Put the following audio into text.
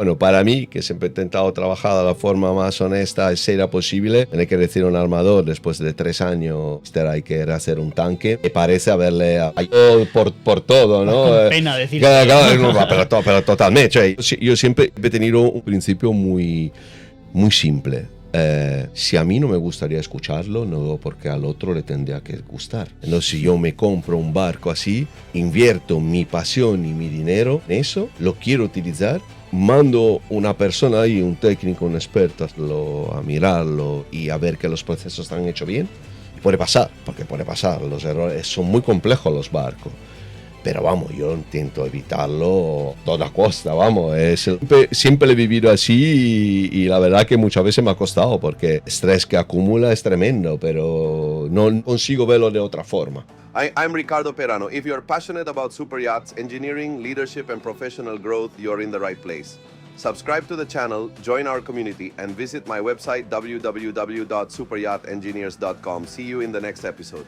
Bueno, para mí, que siempre he intentado trabajar de la forma más honesta y seria posible, tener que decir a un armador después de 3 años, hay que hacer un tanque, me parece haberle ayudado por todo, Vas ¿no? con pena decir. Pero totalmente. Yo siempre he tenido un principio muy, muy simple. Si a mí no me gustaría escucharlo, no veo por qué al otro le tendría que gustar. Entonces, si yo me compro un barco así, invierto mi pasión y mi dinero en eso, lo quiero utilizar, mando una persona ahí, un técnico, un experto, a mirarlo y a ver que los procesos están hechos bien. Puede pasar, porque puede pasar. Los errores son muy complejos los barcos. Pero vamos, yo intento evitarlo a toda costa, vamos. Siempre he vivido así y la verdad que muchas veces me ha costado porque el estrés que acumula es tremendo, pero no consigo verlo de otra forma. I'm Ricardo Perano. If you're passionate about super yachts, engineering, leadership, and professional growth, you're in the right place. Subscribe to the channel, join our community, and visit my website www.superyachtengineers.com. See you in the next episode.